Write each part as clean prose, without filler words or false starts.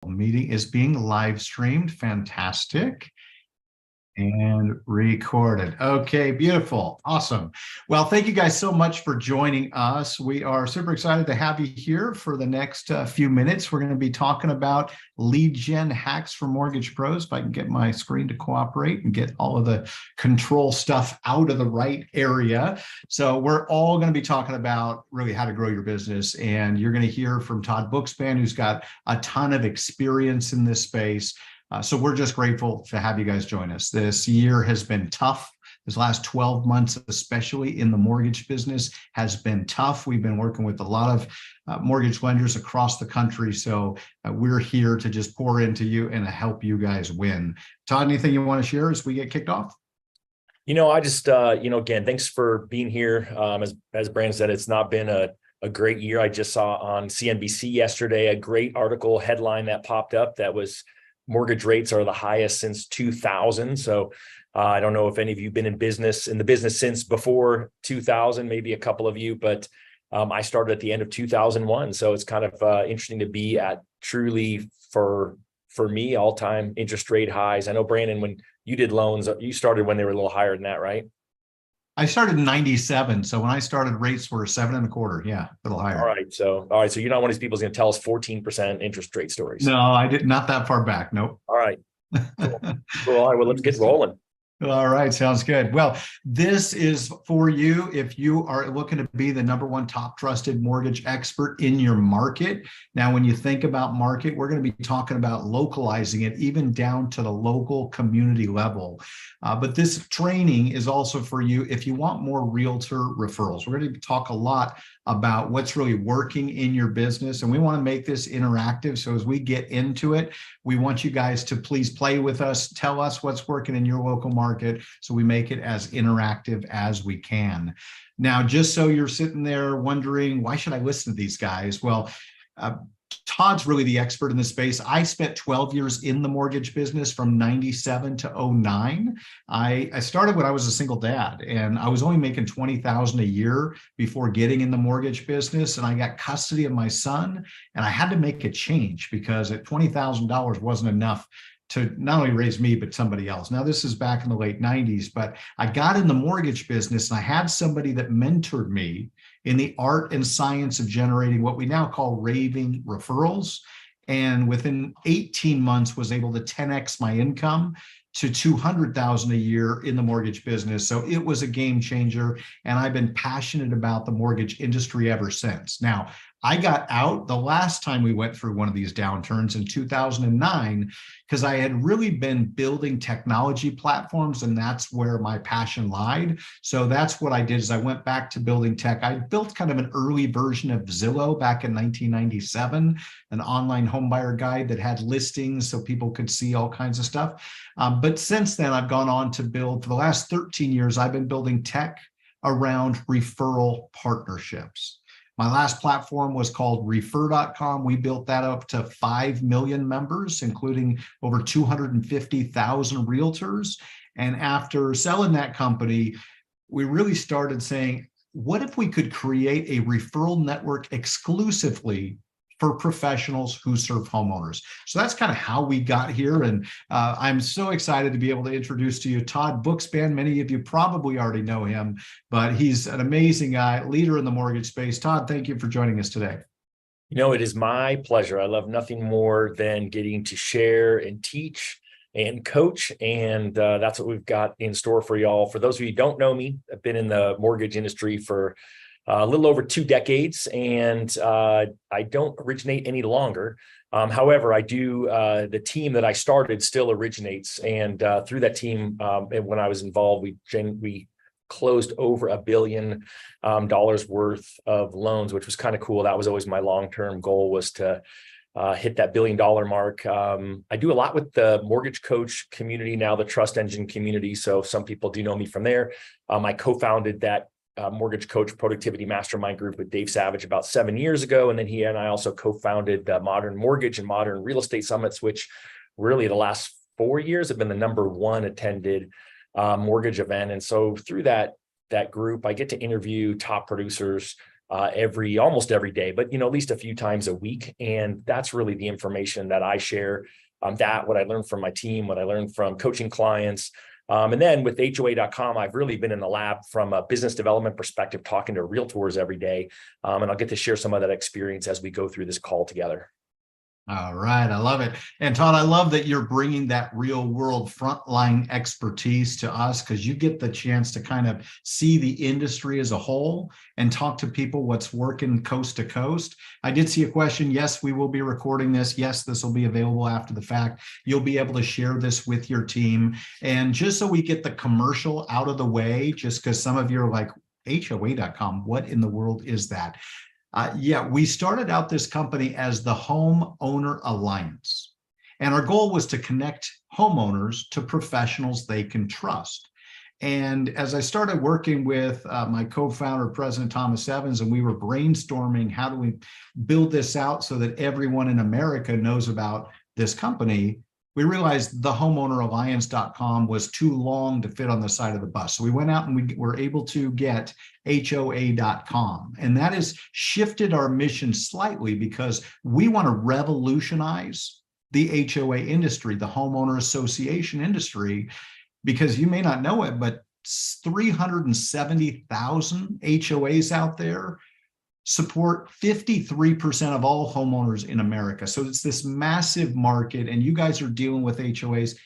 Meeting is being live streamed. Fantastic. And recorded. Okay, beautiful. Awesome. Well, thank you guys so much for joining us. We are super excited to have you here for the next few minutes. We're going to be talking about lead gen hacks for mortgage pros. If I can get my screen to cooperate and get all of the control stuff out of the right area. So we're all going to be talking about really how to grow your business. And you're going to hear from Todd Bookspan, who's got a ton of experience in this space. So we're just grateful to have you guys join us. This year has been tough. This last 12 months, especially in the mortgage business, has been tough. We've been working with a lot of mortgage lenders across the country. So we're here to just pour into you and help you guys win. Todd, anything you want to share as we get kicked off? I just, again, thanks for being here. As Brandon said, it's not been a great year. I just saw on CNBC yesterday a great article headline that popped up that was mortgage rates are the highest since 2000. So I don't know if any of you have been in the business since before 2000, maybe a couple of you, but I started at the end of 2001. So it's kind of interesting to be at truly for me, all-time interest rate highs. I know, Brandon, when you did loans, you started when they were a little higher than that, right? I started in 97. So when I started, rates were 7.25. Yeah, a little higher. All right. So you're not one of these people who's going to tell us 14% interest rate stories. No, I did not that far back. Nope. All right. Cool. All right. Well, let's get rolling. All right. Sounds good. Well, this is for you if you are looking to be the #1 top trusted mortgage expert in your market. Now, when you think about market, we're going to be talking about localizing it even down to the local community level. But this training is also for you if you want more realtor referrals. We're going to talk a lot about what's really working in your business, and we want to make this interactive. So as we get into it, we want you guys to please play with us, tell us what's working in your local market, so we make it as interactive as we can. Now, just so you're sitting there wondering, why should I listen to these guys? Well, Todd's really the expert in this space. I spent 12 years in the mortgage business from 97 to 09. I started when I was a single dad, and I was only making $20,000 a year before getting in the mortgage business. And I got custody of my son, and I had to make a change because at $20,000 wasn't enough to not only raise me, but somebody else. Now, this is back in the late 90s, but I got in the mortgage business and I had somebody that mentored me in the art and science of generating what we now call raving referrals. And within 18 months was able to 10x my income to $200,000 a year in the mortgage business. So it was a game changer. And I've been passionate about the mortgage industry ever since. Now, I got out the last time we went through one of these downturns in 2009, because I had really been building technology platforms, and that's where my passion lied. So that's what I did is I went back to building tech. I built kind of an early version of Zillow back in 1997, an online homebuyer guide that had listings so people could see all kinds of stuff. But since then, I've gone on to build, for the last 13 years, I've been building tech around referral partnerships. My last platform was called refer.com. We built that up to 5 million members, including over 250,000 realtors. And after selling that company, we really started saying, what if we could create a referral network exclusively for professionals who serve homeowners? So that's kind of how we got here. And I'm so excited to be able to introduce to you Todd Bookspan. Many of you probably already know him, but he's an amazing guy, leader in the mortgage space. Todd, thank you for joining us today. It is my pleasure. I love nothing more than getting to share and teach and coach. And that's what we've got in store for y'all. For those of you who don't know me, I've been in the mortgage industry for a little over 2 decades, and I don't originate any longer. However, I do. The team that I started still originates, and through that team, and when I was involved, we closed over $1 billion worth of loans, which was kind of cool. That was always my long-term goal, was to hit that $1 billion mark. I do a lot with the mortgage coach community now, the trust engine community. So some people do know me from there. I co-founded that mortgage coach productivity mastermind group with Dave Savage about 7 years ago. And then he and I also co-founded the Modern Mortgage and Modern Real Estate Summits, which really the last 4 years have been the #1 attended mortgage event. And so through that group, I get to interview top producers almost every day, but at least a few times a week. And that's really the information that I share. What I learned from my team, what I learned from coaching clients. And then with HOA.com, I've really been in the lab from a business development perspective, talking to realtors every day. And I'll get to share some of that experience as we go through this call together. All right. I love it. And Todd, I love that you're bringing that real world frontline expertise to us, because you get the chance to kind of see the industry as a whole and talk to people what's working coast to coast. I did see a question. Yes, we will be recording this. Yes, this will be available after the fact. You'll be able to share this with your team. And just so we get the commercial out of the way, just because some of you are like, HOA.com, what in the world is that? We started out this company as the Homeowner Alliance, and our goal was to connect homeowners to professionals they can trust. And as I started working with my co-founder, President Thomas Evans, and we were brainstorming how do we build this out so that everyone in America knows about this company, we realized the homeowneralliance.com was too long to fit on the side of the bus. So we went out and we were able to get HOA.com. And that has shifted our mission slightly, because we want to revolutionize the HOA industry, the homeowner association industry, because you may not know it, but 370,000 HOAs out there support 53% of all homeowners in America. So it's this massive market, and you guys are dealing with HOAs.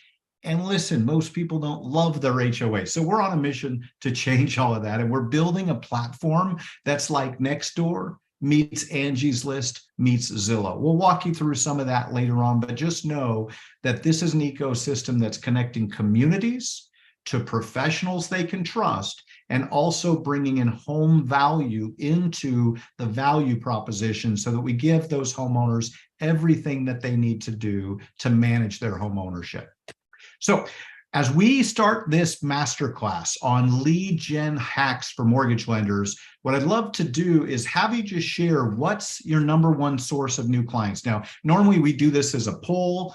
And listen, most people don't love their HOA. So we're on a mission to change all of that. And we're building a platform that's like Nextdoor meets Angie's List meets Zillow. We'll walk you through some of that later on, but just know that this is an ecosystem that's connecting communities to professionals they can trust, and also bringing in home value into the value proposition so that we give those homeowners everything that they need to do to manage their home ownership. So as we start this masterclass on lead gen hacks for mortgage lenders, what I'd love to do is have you just share what's your number one source of new clients. Now, normally we do this as a poll,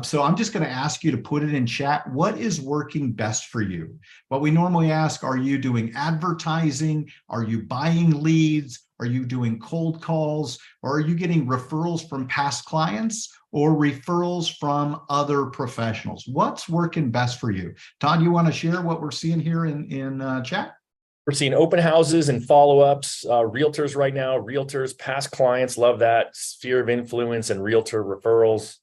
so I'm just going to ask you to put it in chat. What is working best for you? What we normally ask, are you doing advertising? Are you buying leads? Are you doing cold calls? Or are you getting referrals from past clients or referrals from other professionals? What's working best for you? Todd, you want to share what we're seeing here in chat? We're seeing open houses and follow-ups, realtors right now, realtors, past clients, love that, sphere of influence and realtor referrals,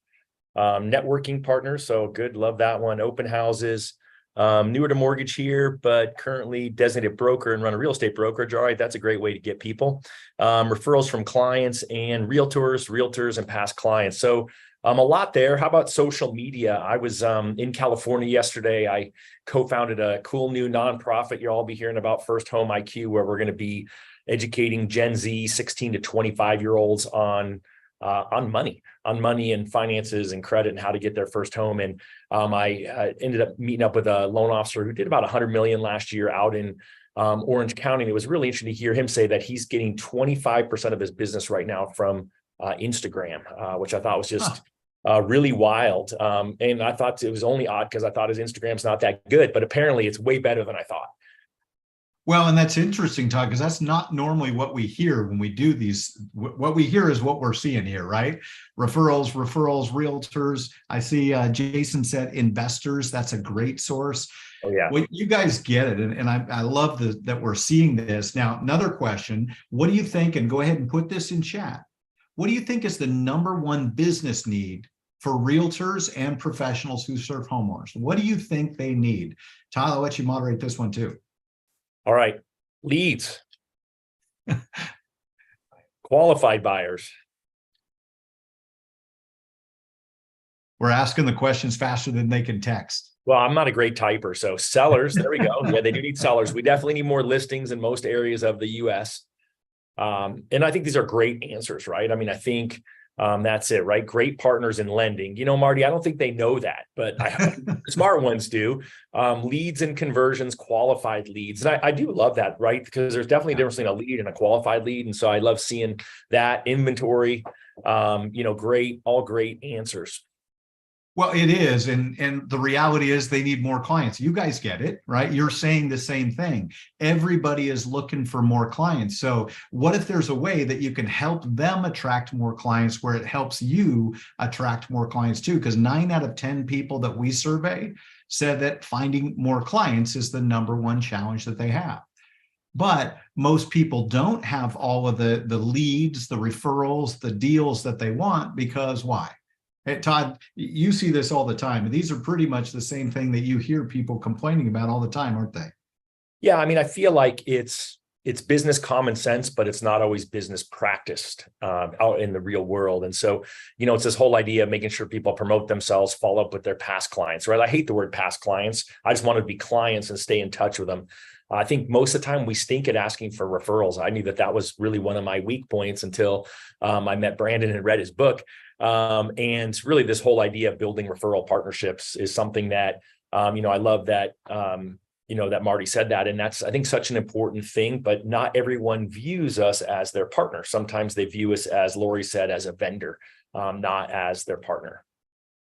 networking partners, so good, love that one, open houses, newer to mortgage here, but currently designated broker and run a real estate brokerage. All right, that's a great way to get people. Referrals from clients and realtors and past clients. So a lot there. How about social media? I was in California yesterday. I co-founded a cool new nonprofit you'll all be hearing about, First Home IQ, where we're going to be educating Gen Z 16 to 25-year-olds on money and finances and credit and how to get their first home. And I ended up meeting up with a loan officer who did about 100 million last year out in Orange County. And it was really interesting to hear him say that he's getting 25% of his business right now from Instagram, which I thought was just really wild. And I thought it was only odd because I thought his Instagram's not that good, but apparently it's way better than I thought. Well, and that's interesting, Todd, because that's not normally what we hear when we do these. What we hear is what we're seeing here, right? Referrals, realtors. I see Jason said investors. That's a great source. Oh, yeah. Well, you guys get it. And I love that we're seeing this. Now, another question, what do you think? And go ahead and put this in chat. What do you think is the number one business need for realtors and professionals who serve homeowners? What do you think they need? Todd, I'll let you moderate this one too. All right. Leads. Qualified buyers. We're asking the questions faster than they can text. Well, I'm not a great typer. So sellers, there we go. Yeah, they do need sellers. We definitely need more listings in most areas of the US. And I think these are great answers, right? I mean, I think that's it, right? Great partners in lending. You know, Marty, I don't think they know that, but smart ones do. Leads and conversions, qualified leads. And I do love that, right? Because there's definitely a difference between a lead and a qualified lead. And so I love seeing that inventory, all great answers. Well, it is. And the reality is they need more clients. You guys get it, right? You're saying the same thing. Everybody is looking for more clients. So what if there's a way that you can help them attract more clients where it helps you attract more clients too? Because 9 out of 10 people that we survey said that finding more clients is the number one challenge that they have. But most people don't have all of the leads, the referrals, the deals that they want because why? Hey, Todd, you see this all the time. And these are pretty much the same thing that you hear people complaining about all the time, aren't they? Yeah, I mean, I feel like it's business common sense, but it's not always business practiced out in the real world. And so, it's this whole idea of making sure people promote themselves, follow up with their past clients, right? I hate the word past clients. I just want to be clients and stay in touch with them. I think most of the time we stink at asking for referrals. I knew that was really one of my weak points until I met Brandon and read his book. And really this whole idea of building referral partnerships is something that, I love that, that Marty said that. And that's, I think, such an important thing, but not everyone views us as their partner. Sometimes they view us, as Lori said, as a vendor, not as their partner.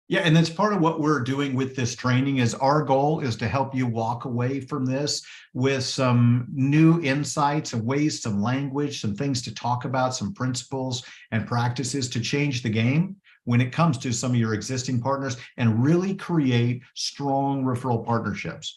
Yeah, and that's part of what we're doing with this training is our goal is to help you walk away from this with some new insights and ways, some language, some things to talk about, some principles and practices to change the game when it comes to some of your existing partners and really create strong referral partnerships.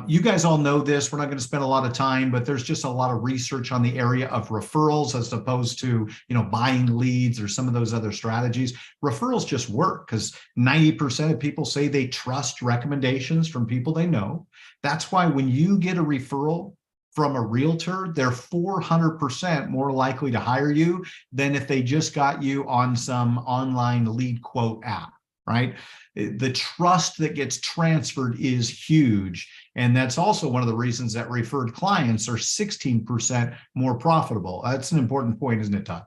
You guys all know this. We're not going to spend a lot of time, but there's just a lot of research on the area of referrals as opposed to, buying leads or some of those other strategies. Referrals just work because 90% of people say they trust recommendations from people they know. That's why when you get a referral from a realtor, they're 400% more likely to hire you than if they just got you on some online lead quote app. Right? The trust that gets transferred is huge. And that's also one of the reasons that referred clients are 16% more profitable. That's an important point, isn't it, Todd?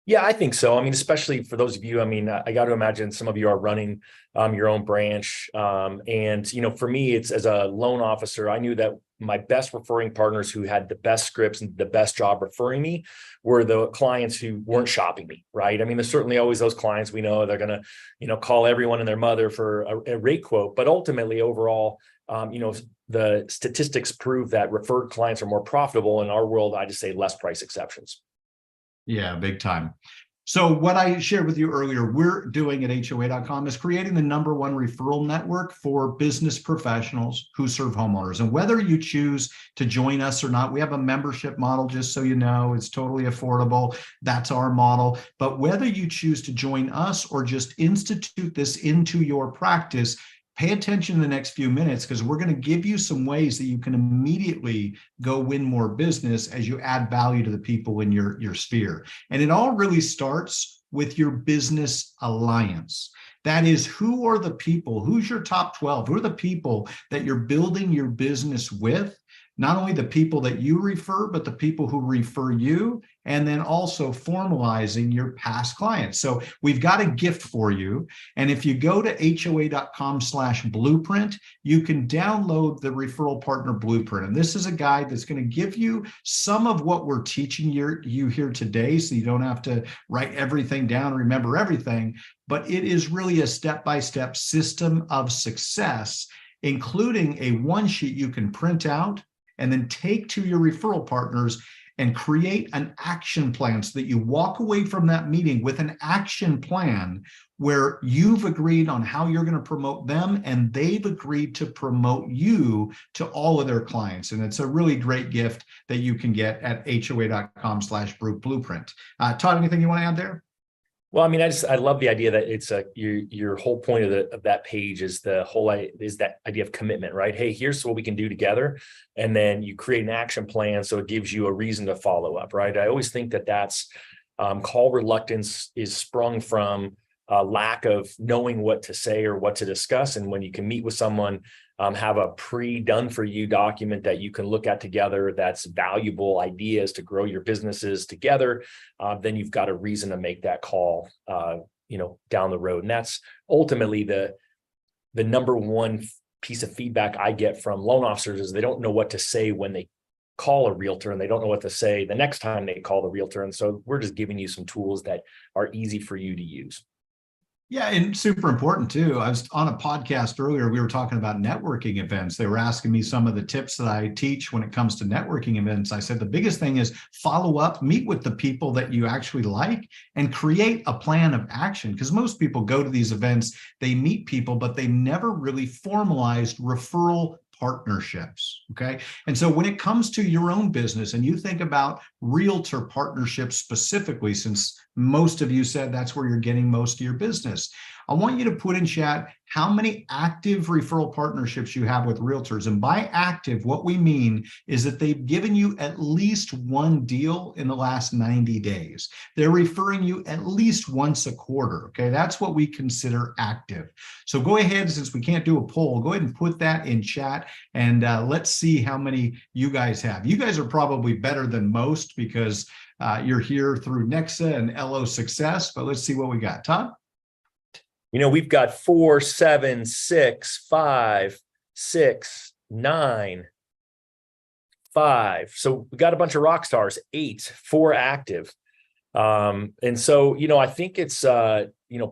Yeah, I think so. I mean, especially for those of you, I got to imagine some of you are running your own branch. And, for me, it's as a loan officer, I knew that my best referring partners who had the best scripts and the best job referring me were the clients who weren't shopping me, right? I mean, there's certainly always those clients we know they're going to, call everyone and their mother for a rate quote. But ultimately, overall, the statistics prove that referred clients are more profitable. In our world, I just say less price exceptions. Yeah, big time. So what I shared with you earlier, we're doing at HOA.com is creating the #1 referral network for business professionals who serve homeowners. And whether you choose to join us or not, we have a membership model, just so you know, it's totally affordable. That's our model. But whether you choose to join us or just institute this into your practice, pay attention in the next few minutes because we're going to give you some ways that you can immediately go win more business as you add value to the people in your sphere. And it all really starts with your business alliance. That is, who are the people, who's your top 12, who are the people that you're building your business with? Not only the people that you refer, but the people who refer you, and then also formalizing your past clients. So we've got a gift for you. And if you go to HOA.com/blueprint, you can download the referral partner blueprint. And this is a guide that's going to give you some of what we're teaching you here today. So you don't have to write everything down, remember everything, but it is really a step-by-step system of success, including a one sheet you can print out and then take to your referral partners and create an action plan so that you walk away from that meeting with an action plan where you've agreed on how you're going to promote them and they've agreed to promote you to all of their clients. And it's a really great gift that you can get at HOA.com/blueprint. Todd, anything you want to add there? Well, I mean, I love the idea that it's your whole point of that page is that idea of commitment, right? Hey, here's what we can do together, and then you create an action plan so it gives you a reason to follow up, right? I always think that's call reluctance is sprung from a lack of knowing what to say or what to discuss, and when you can meet with someone, have a pre-done for you document that you can look at together that's valuable ideas to grow your businesses together, then you've got a reason to make that call down the road. And that's ultimately the #1 piece of feedback I get from loan officers is they don't know what to say when they call a realtor, and they don't know what to say the next time they call the realtor. And so we're just giving you some tools that are easy for you to use. Yeah, and super important too. I was on a podcast earlier. We were talking about networking events. They were asking me some of the tips that I teach when it comes to networking events. I said the biggest thing is follow up, meet with the people that you actually like, and create a plan of action. Because most people go to these events, they meet people, but they never really formalized referral partnerships. Okay. And so when it comes to your own business and you think about realtor partnerships specifically, since most of you said that's where you're getting most of your business, I want you to put in chat how many active referral partnerships you have with realtors. And by active, what we mean is that they've given you at least one deal in the last 90 days. They're referring you at least once a quarter. Okay, that's what we consider active. So go ahead, since we can't do a poll, go ahead and put that in chat, and let's see how many you guys have. You guys are probably better than most because you're here through Nexa and LO Success, but let's see what we got. Todd? We've got 4, 7, 6, 5, 6, 9, 5. So we got a bunch of rock stars, 8, 4 active. And so, I think it's,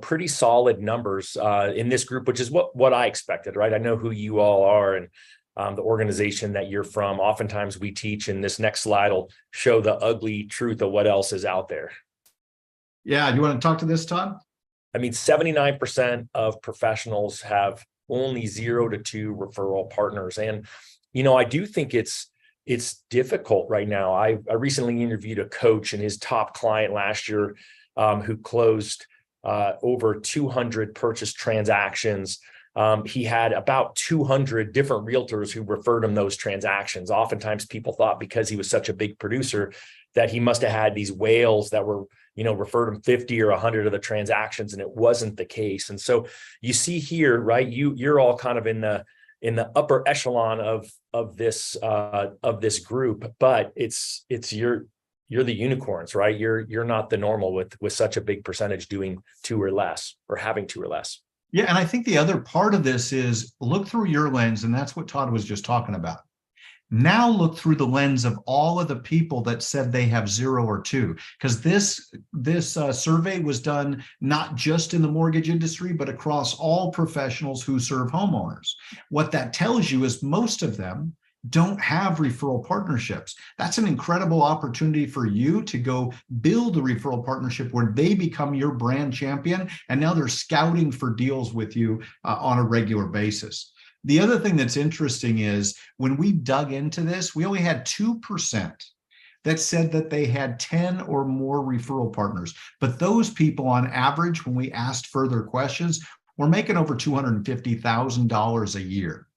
pretty solid numbers in this group, which is what I expected, right? I know who you all are and the organization that you're from. Oftentimes we teach, and this next slide will show the ugly truth of what else is out there. Yeah. You want to talk to this, Todd? 79% of professionals have only 0 to 2 referral partners. And, I do think it's difficult right now. I recently interviewed a coach, and his top client last year who closed over 200 purchase transactions. He had about 200 different realtors who referred him those transactions. Oftentimes people thought because he was such a big producer that he must have had these whales that were, referred him 50 or 100 of the transactions, and it wasn't the case. And so you see here, right, you're all kind of in the upper echelon of this group, but it's you're the unicorns, right? You're not the normal with such a big percentage doing 2 or less, or having 2 or less. Yeah, and I think the other part of this is look through your lens, and that's what Todd was just talking about. Now look through the lens of all of the people that said they have 0 or 2, because this survey was done not just in the mortgage industry, but across all professionals who serve homeowners. What that tells you is most of them don't have referral partnerships. That's an incredible opportunity for you to go build a referral partnership where they become your brand champion, and now they're scouting for deals with you on a regular basis. The other thing that's interesting is when we dug into this, we only had 2% that said that they had 10 or more referral partners. But those people, on average, when we asked further questions, were making over $250,000 a year.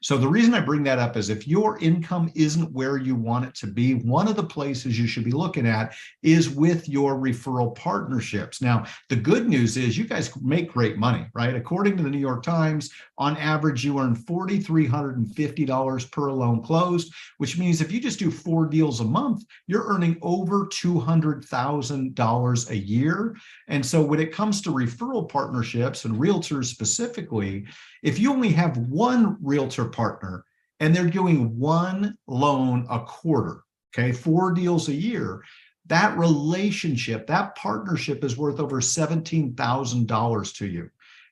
So the reason I bring that up is if your income isn't where you want it to be, one of the places you should be looking at is with your referral partnerships. Now, the good news is you guys make great money, right? According to the New York Times, on average, you earn $4,350 per loan closed, which means if you just do 4 deals a month, you're earning over $200,000 a year. And so when it comes to referral partnerships and realtors specifically, if you only have one realtor partner and they're doing 1 loan a quarter, okay, 4 deals a year, that relationship, that partnership is worth over $17,000 to you.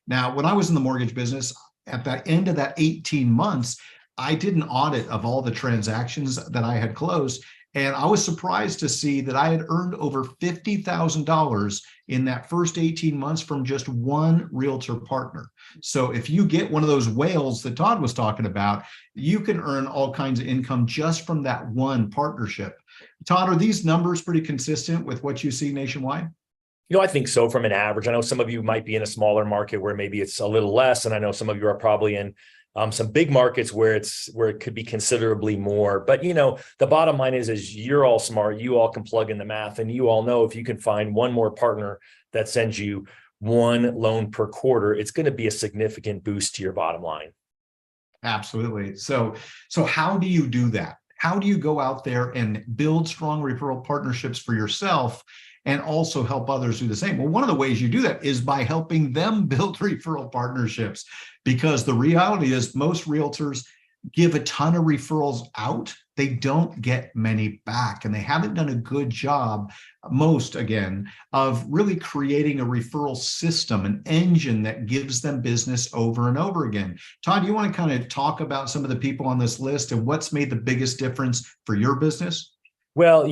Now, when I was in the mortgage business, at the end of that 18 months, I did an audit of all the transactions that I had closed. And I was surprised to see that I had earned over $50,000 in that first 18 months from just one realtor partner. So if you get one of those whales that Todd was talking about, you can earn all kinds of income just from that one partnership. Todd, are these numbers pretty consistent with what you see nationwide? I think so from an average. I know some of you might be in a smaller market where maybe it's a little less. And I know some of you are probably in some big markets where it could be considerably more. But, the bottom line is you're all smart. You all can plug in the math, and you all know if you can find one more partner that sends you 1 loan per quarter, it's going to be a significant boost to your bottom line. Absolutely. So how do you do that? How do you go out there and build strong referral partnerships for yourself and also help others do the same? Well, one of the ways you do that is by helping them build referral partnerships, because the reality is most realtors give a ton of referrals out, they don't get many back. And they haven't done a good job, most again, of really creating a referral system, an engine that gives them business over and over again. Todd, do you want to kind of talk about some of the people on this list and what's made the biggest difference for your business? Well,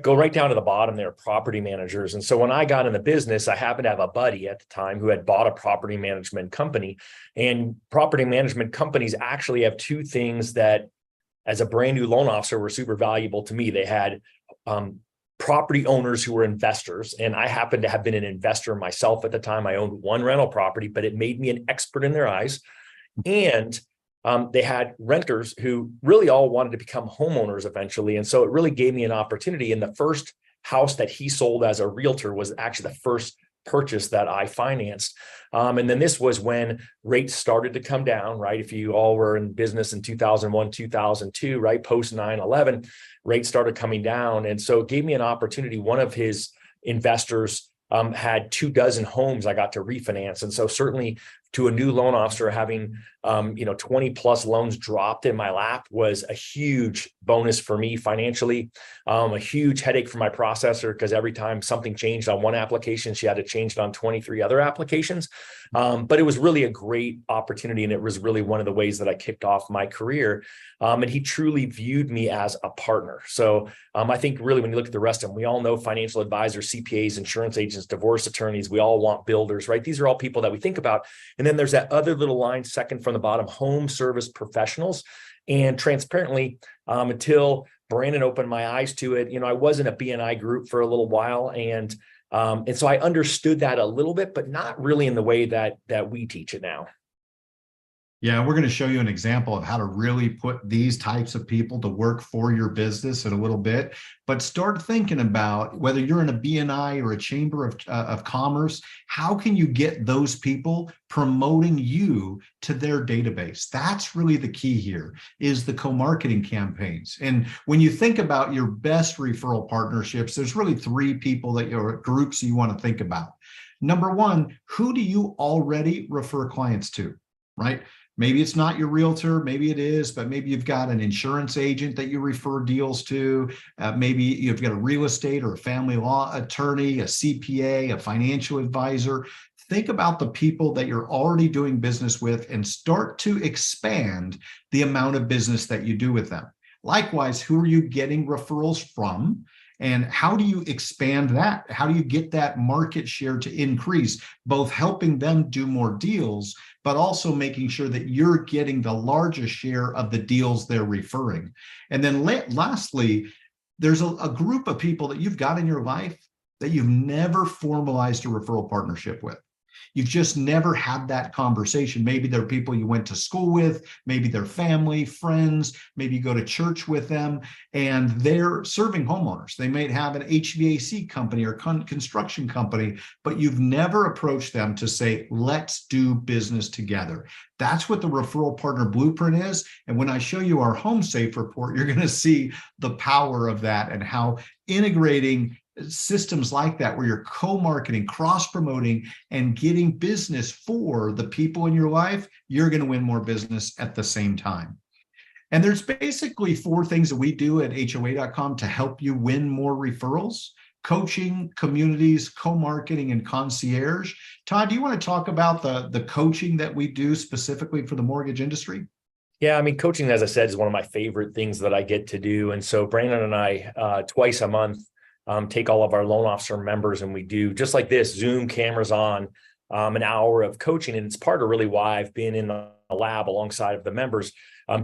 go right down to the bottom there, property managers. And so when I got in the business, I happened to have a buddy at the time who had bought a property management company. And property management companies actually have two things that, as a brand new loan officer, were super valuable to me. They had property owners who were investors. And I happened to have been an investor myself at the time. I owned one rental property, but it made me an expert in their eyes. And they had renters who really all wanted to become homeowners eventually. And so it really gave me an opportunity. And the first house that he sold as a realtor was actually the first purchase that I financed. And then this was when rates started to come down, right? If you all were in business in 2001, 2002, right? Post 9/11, rates started coming down. And so it gave me an opportunity. One of his investors had 24 homes I got to refinance. And so certainly to a new loan officer, having 20 plus loans dropped in my lap was a huge bonus for me financially, a huge headache for my processor, because every time something changed on one application, she had to change it on 23 other applications. But it was really a great opportunity. And it was really one of the ways that I kicked off my career. And he truly viewed me as a partner. So I think really when you look at the rest of them, we all know financial advisors, CPAs, insurance agents, divorce attorneys, we all want builders, right? These are all people that we think about. And then there's that other little line second from the bottom, home service professionals. And transparently, until Brandon opened my eyes to it, I was in a BNI group for a little while. And so I understood that a little bit, but not really in the way that we teach it now. Yeah, we're going to show you an example of how to really put these types of people to work for your business in a little bit. But start thinking about whether you're in a BNI or a chamber of commerce, how can you get those people promoting you to their database? That's really the key here, is the co-marketing campaigns. And when you think about your best referral partnerships, there's really three people that your groups you want to think about. Number one, who do you already refer clients to, right? Maybe it's not your realtor, maybe it is, but maybe you've got an insurance agent that you refer deals to. Maybe you've got a real estate or a family law attorney, a CPA, a financial advisor. Think about the people that you're already doing business with and start to expand the amount of business that you do with them. Likewise, who are you getting referrals from? And how do you expand that? How do you get that market share to increase, both helping them do more deals, but also making sure that you're getting the largest share of the deals they're referring? And then lastly, there's a group of people that you've got in your life that you've never formalized a referral partnership with. You've just never had that conversation. Maybe they're people you went to school with, maybe they're family, friends, maybe you go to church with them, and they're serving homeowners. They might have an HVAC company or construction company, but you've never approached them to say, let's do business together. That's what the referral partner blueprint is. And when I show you our Home Safe report, you're going to see the power of that and how integrating systems like that, where you're co-marketing, cross-promoting, and getting business for the people in your life, you're going to win more business at the same time. And there's basically four things that we do at HOA.com to help you win more referrals: coaching, communities, co-marketing, and concierge. Todd, do you want to talk about the coaching that we do specifically for the mortgage industry? Yeah, I mean, coaching, as I said, is one of my favorite things that I get to do. And so Brandon and I, twice a month, take all of our loan officer members, and we do just like this, Zoom cameras on, an hour of coaching. And it's part of really why I've been in the lab alongside of the members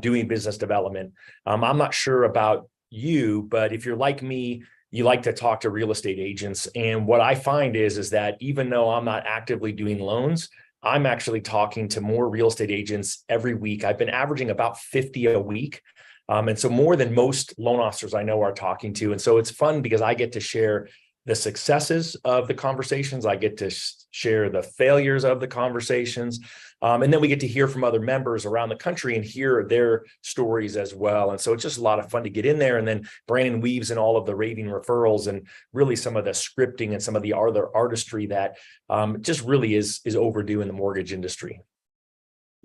doing business development. I'm not sure about you, but if you're like me, you like to talk to real estate agents. And what I find is that even though I'm not actively doing loans, I'm actually talking to more real estate agents every week. I've been averaging about 50 a week. And so more than most loan officers I know are talking to. And so it's fun because I get to share the successes of the conversations. I get to share the failures of the conversations. And then we get to hear from other members around the country and hear their stories as well. And so it's just a lot of fun to get in there. And then Brandon weaves in all of the raving referrals and really some of the scripting and some of the other artistry that just really is overdue in the mortgage industry.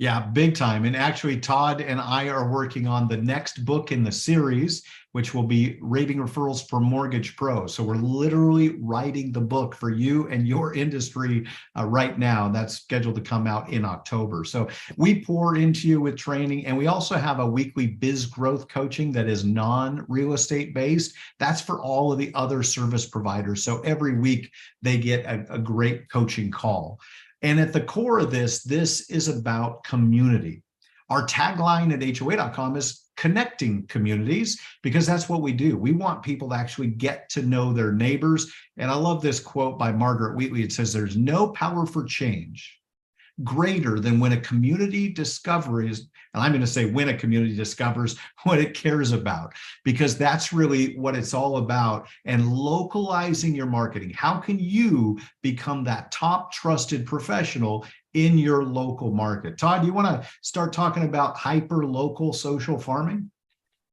Yeah, big time. And actually, Todd and I are working on the next book in the series, which will be Raving Referrals for Mortgage Pros. So we're literally writing the book for you and your industry right now. That's scheduled to come out in October. So we pour into you with training, and we also have a weekly biz growth coaching that is non-real estate based. That's for all of the other service providers. So every week they get a great coaching call. And at the core of this is about community. Our tagline at HOA.com is connecting communities, because that's what we do. We want people to actually get to know their neighbors. And I love this quote by Margaret Wheatley. It says, "There's no power for change greater than when a community discovers," and I'm going to say when a community discovers what it cares about, because that's really what it's all about. And localizing your marketing. How can you become that top trusted professional in your local market? Todd, you want to start talking about hyper local social farming?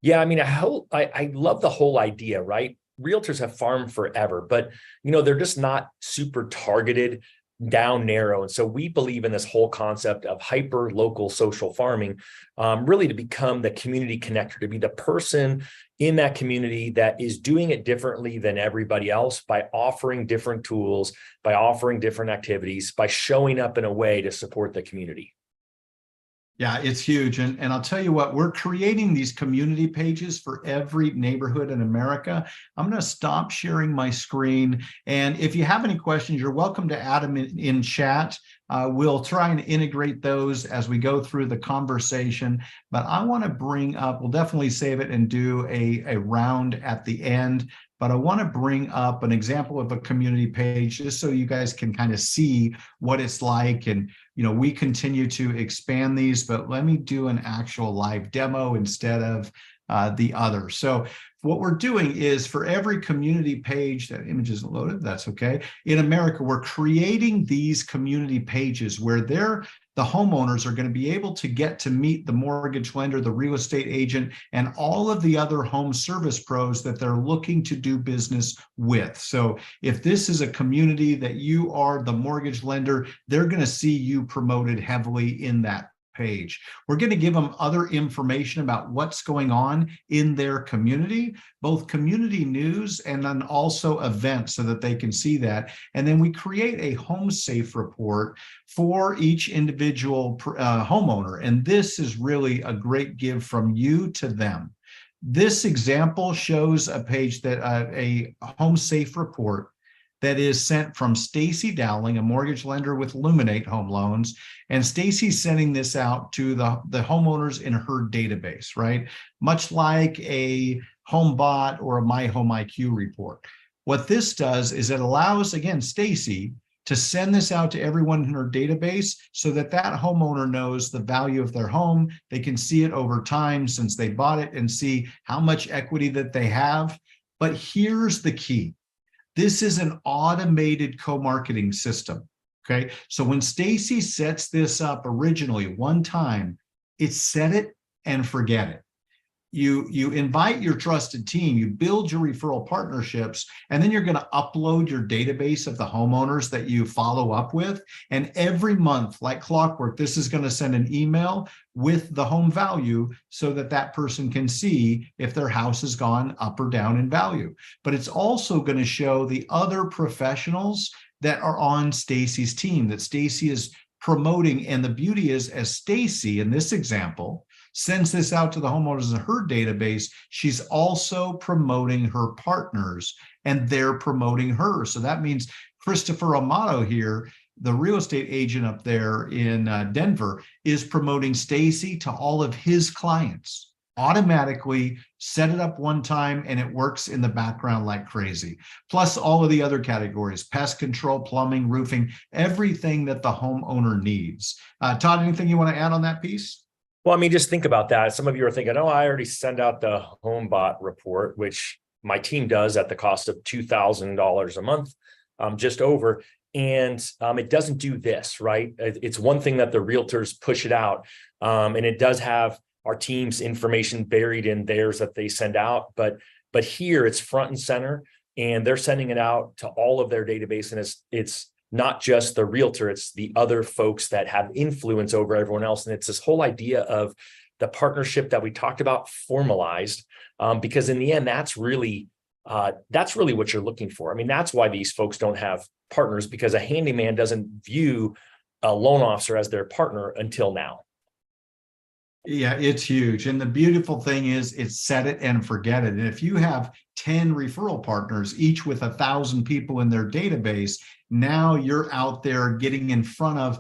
Yeah, I mean, I love the whole idea, right? Realtors have farmed forever, but they're just not super targeted, down narrow. And so we believe in this whole concept of hyper local social farming, really to become the community connector, to be the person in that community that is doing it differently than everybody else by offering different tools, by offering different activities, by showing up in a way to support the community. Yeah, it's huge. And I'll tell you what, we're creating these community pages for every neighborhood in America. I'm going to stop sharing my screen. And if you have any questions, you're welcome to add them in chat. We'll try and integrate those as we go through the conversation. But I want to bring up, we'll definitely save it and do a round at the end. But I want to bring up an example of a community page just so you guys can kind of see what it's like. And, we continue to expand these, but let me do an actual live demo instead of the other. So what we're doing is for every community page, that image isn't loaded, that's okay. In America, we're creating these community pages where the homeowners are going to be able to get to meet the mortgage lender, the real estate agent, and all of the other home service pros that they're looking to do business with. So if this is a community that you are the mortgage lender, they're going to see you promoted heavily in that page. We're going to give them other information about what's going on in their community, both community news and then also events so that they can see that. And then we create a home safe report for each individual homeowner. And this is really a great give from you to them. This example shows a page that a home safe report that is sent from Stacy Dowling, a mortgage lender with Luminate Home Loans. And Stacy's sending this out to the homeowners in her database, right? Much like a HomeBot or a My Home IQ report. What this does is it allows, again, Stacy to send this out to everyone in her database so that that homeowner knows the value of their home. They can see it over time since they bought it and see how much equity that they have. But here's the key. This is an automated co-marketing system, okay? So when Stacy sets this up originally one time, it's set it and forget it. You invite your trusted team, you build your referral partnerships, and then you're going to upload your database of the homeowners that you follow up with. And every month, like clockwork, this is going to send an email with the home value so that that person can see if their house has gone up or down in value. But it's also going to show the other professionals that are on Stacy's team that Stacy is promoting. And the beauty is, as Stacy in this example sends this out to the homeowners in her database, she's also promoting her partners and they're promoting her. So that means Christopher Amato here, the real estate agent up there in Denver, is promoting Stacy to all of his clients. Automatically set it up one time and it works in the background like crazy. Plus all of the other categories, pest control, plumbing, roofing, everything that the homeowner needs. Todd, anything you want to add on that piece? Well, I mean, just think about that. Some of you are thinking, oh, I already send out the HomeBot report, which my team does at the cost of $2,000 a month, just over. And it doesn't do this, right? It's one thing that the realtors push it out. And it does have our team's information buried in theirs that they send out. But here it's front and center, and they're sending it out to all of their database. And it's not just the realtor, it's the other folks that have influence over everyone else. And it's this whole idea of the partnership that we talked about formalized, because in the end, that's really what you're looking for. I mean, that's why these folks don't have partners, because a handyman doesn't view a loan officer as their partner until now. Yeah, it's huge. And the beautiful thing is it's set it and forget it. And if you have 10 referral partners, each with 1,000 people in their database, now you're out there getting in front of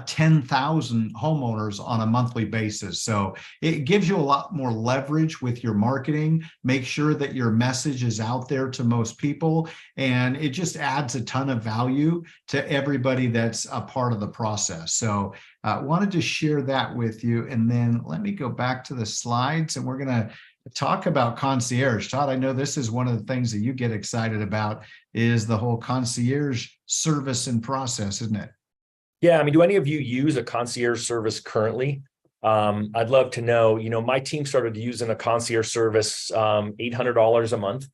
10,000 homeowners on a monthly basis. So it gives you a lot more leverage with your marketing. Make sure that your message is out there to most people. And it just adds a ton of value to everybody that's a part of the process. So wanted to share that with you. And then let me go back to the slides, and we're going to talk about concierge. Todd, I know this is one of the things that you get excited about, is the whole concierge service and process, isn't it? Yeah, I mean, do any of you use a concierge service currently? I'd love to know. My team started using a concierge service, $800 a month,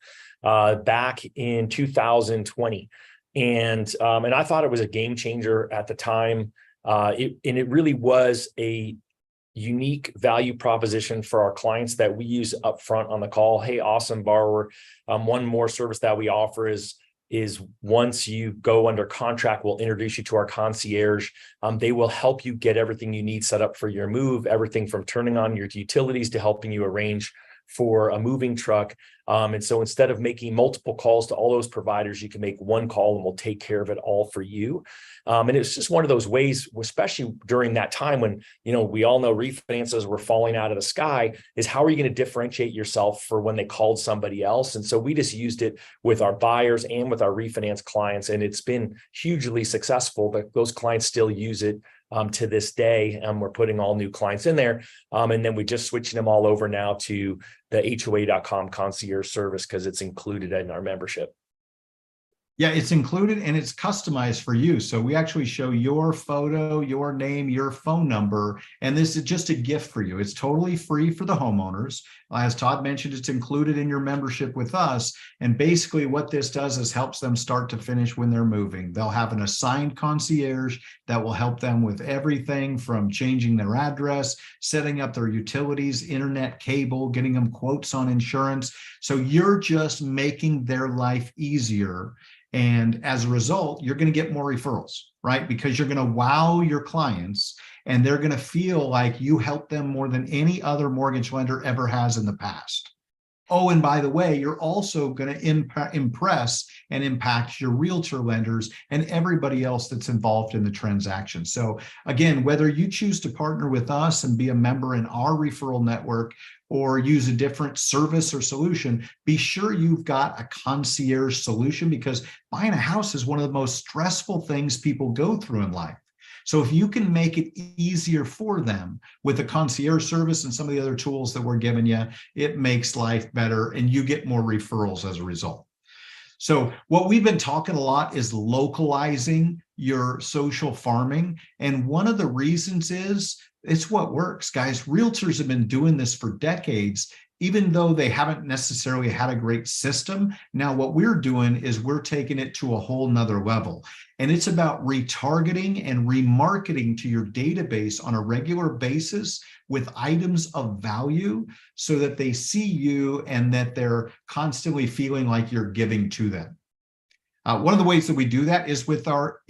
back in 2020, and I thought it was a game changer at the time. It really was a unique value proposition for our clients that we use upfront on the call. Hey, awesome borrower. One more service that we offer is once you go under contract, we'll introduce you to our concierge. They will help you get everything you need set up for your move, everything from turning on your utilities to helping you arrange for a moving truck. And so instead of making multiple calls to all those providers, you can make one call and we'll take care of it all for you. And it's just one of those ways, especially during that time when, we all know refinances were falling out of the sky, is how are you going to differentiate yourself for when they called somebody else? And so we just used it with our buyers and with our refinance clients, and it's been hugely successful. But those clients still use it to this day. We're putting all new clients in there. And then we just switching them all over now to the HOA.com concierge service because it's included in our membership. Yeah, it's included and it's customized for you. So we actually show your photo, your name, your phone number, and this is just a gift for you. It's totally free for the homeowners. As Todd mentioned, it's included in your membership with us. And basically what this does is helps them start to finish when they're moving. They'll have an assigned concierge that will help them with everything from changing their address, setting up their utilities, internet, cable, getting them quotes on insurance. So you're just making their life easier. And as a result, you're going to get more referrals, right? Because you're going to wow your clients and they're going to feel like you helped them more than any other mortgage lender ever has in the past. Oh, and by the way, you're also going to impress and impact your realtor lenders and everybody else that's involved in the transaction. So again, whether you choose to partner with us and be a member in our referral network or use a different service or solution, be sure you've got a concierge solution, because buying a house is one of the most stressful things people go through in life. So if you can make it easier for them with the concierge service and some of the other tools that we're giving you, it makes life better and you get more referrals as a result. So what we've been talking a lot is localizing your social farming. And one of the reasons is it's what works, guys. Realtors have been doing this for decades, even though they haven't necessarily had a great system. Now, what we're doing is we're taking it to a whole nother level. And it's about retargeting and remarketing to your database on a regular basis with items of value so that they see you and that they're constantly feeling like you're giving to them. One of the ways that we do that is with our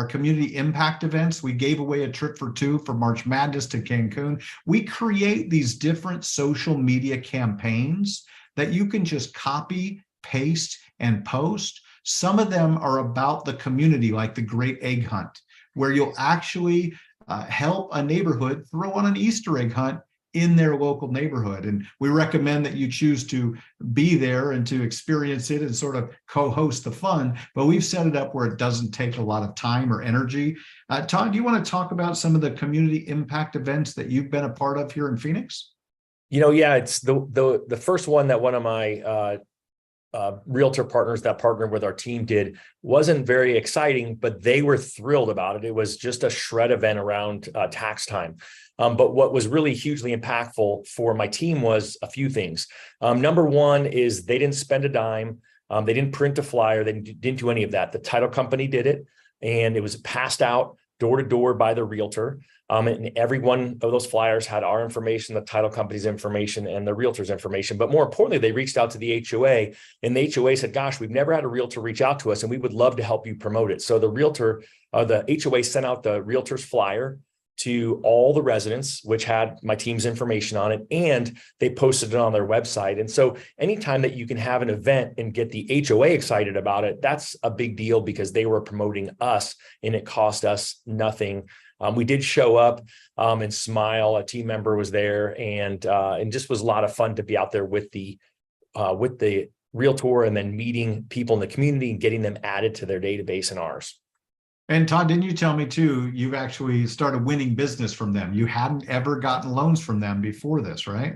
community impact events. We gave away a trip for two for March Madness to Cancun. We create these different social media campaigns that you can just copy, paste, and post. Some of them are about the community, like the Great Egg Hunt, where you'll actually help a neighborhood throw on an Easter egg hunt in their local neighborhood. And we recommend that you choose to be there and to experience it and sort of co-host the fun, but we've set it up where it doesn't take a lot of time or energy. Todd, do you want to talk about some of the community impact events that you've been a part of here in Phoenix? Yeah, it's the first one that one of my realtor partners that partnered with our team did wasn't very exciting, but they were thrilled about it. It was just a shred event around tax time. But what was really hugely impactful for my team was a few things. Number one is they didn't spend a dime. They didn't print a flyer. They didn't do any of that. The title company did it. and it was passed out door to door by the realtor. And every one of those flyers had our information, the title company's information, and the realtor's information. But more importantly, they reached out to the HOA, and the HOA said, gosh, we've never had a realtor reach out to us, and we would love to help you promote it. So the HOA sent out the realtor's flyer to all the residents, which had my team's information on it, and they posted it on their website. And so anytime that you can have an event and get the HOA excited about it, that's a big deal because they were promoting us and it cost us nothing. We did show up and smile. A team member was there, and just was a lot of fun to be out there with the realtor, and then meeting people in the community and getting them added to their database and ours. And Todd, didn't you tell me too, you've actually started winning business from them? You hadn't ever gotten loans from them before this, right?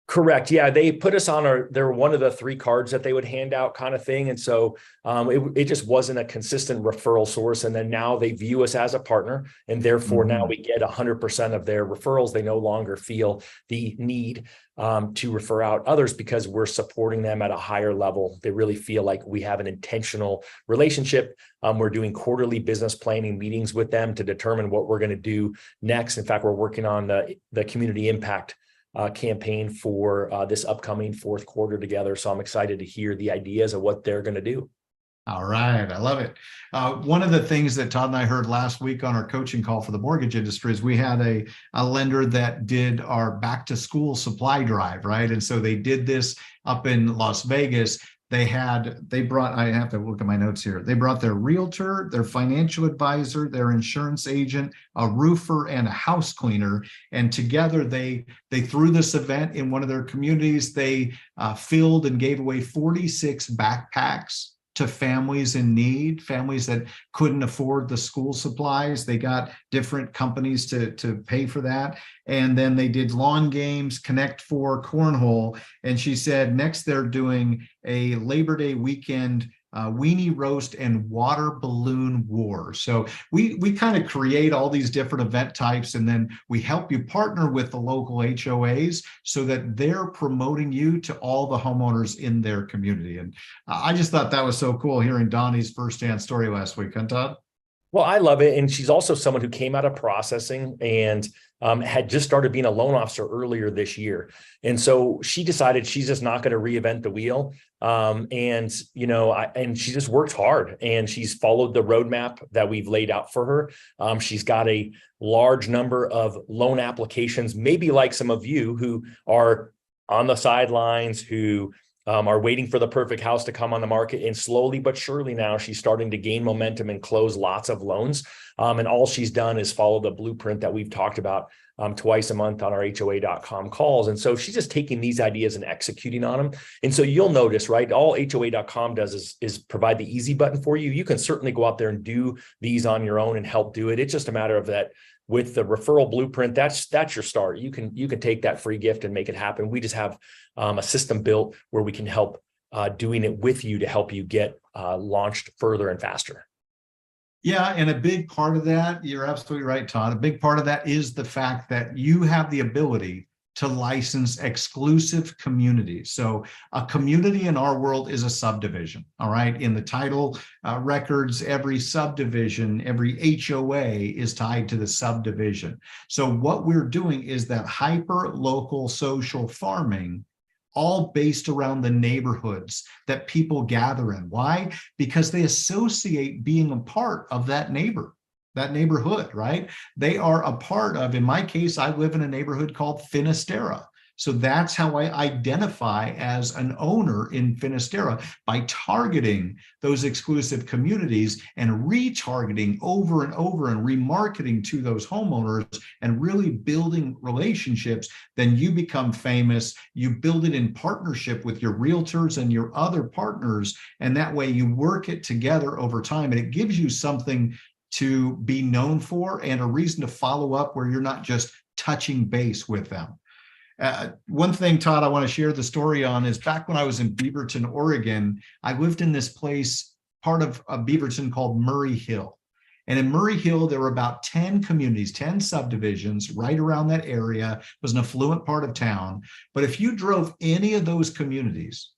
Correct. Yeah, they put us on they're one of the 3 cards that they would hand out, kind of thing. And so it just wasn't a consistent referral source. And then now they view us as a partner, and therefore now we get 100% of their referrals. They no longer feel the need to refer out others because we're supporting them at a higher level. They really feel like we have an intentional relationship. We're doing quarterly business planning meetings with them to determine what we're going to do next. In fact, we're working on the community impact campaign for this upcoming 4th quarter together. So I'm excited to hear the ideas of what they're going to do. All right. I love it. One of the things that Todd and I heard last week on our coaching call for the mortgage industry is we had a lender that did our back to school supply drive, right? And so they did this up in Las Vegas. I have to look at my notes here. They brought their realtor, their financial advisor, their insurance agent, a roofer, and a house cleaner. And together they threw this event in one of their communities. They filled and gave away 46 backpacks to families in need, families that couldn't afford the school supplies. They got different companies to pay for that. And then they did lawn games, Connect Four, cornhole. And she said next they're doing a Labor Day weekend weenie roast and water balloon war. So we kind of create all these different event types, and then we help you partner with the local HOAs so that they're promoting you to all the homeowners in their community. And I just thought that was so cool hearing Donnie's firsthand story last week, huh, Todd? Well, I love it. And she's also someone who came out of processing and had just started being a loan officer earlier this year. And so she decided she's just not going to reinvent the wheel. And she just worked hard, and she's followed the roadmap that we've laid out for her. She's got a large number of loan applications, maybe like some of you who are on the sidelines, who are waiting for the perfect house to come on the market. And slowly but surely now she's starting to gain momentum and close lots of loans. And all she's done is follow the blueprint that we've talked about twice a month on our HOA.com calls. And so she's just taking these ideas and executing on them. And so you'll notice, right, all HOA.com does is provide the easy button for you. You can certainly go out there and do these on your own and help do it. It's just a matter of that. With the referral blueprint, that's your start. You can take that free gift and make it happen. We just have a system built where we can help doing it with you to help you get launched further and faster. Yeah, and a big part of that, you're absolutely right, Todd. A big part of that is the fact that you have the ability to license exclusive communities. So a community in our world is a subdivision, all right? In the title records, every subdivision, every HOA is tied to the subdivision. So what we're doing is that hyper-local social farming, all based around the neighborhoods that people gather in. Why? Because they associate being a part of that neighborhood, right? They are a part of, in my case, I live in a neighborhood called Finisterra. So that's how I identify as an owner in Finisterra, by targeting those exclusive communities and retargeting over and over and remarketing to those homeowners and really building relationships. Then you become famous. You build it in partnership with your realtors and your other partners. And that way you work it together over time. And it gives you something to be known for and a reason to follow up where you're not just touching base with them. One thing, Todd, I want to share the story on is back when I was in Beaverton, Oregon, I lived in this place, part of Beaverton, called Murray Hill. And in Murray Hill, there were about 10 communities, 10 subdivisions right around that area. It was an affluent part of town. But if you drove any of those communities,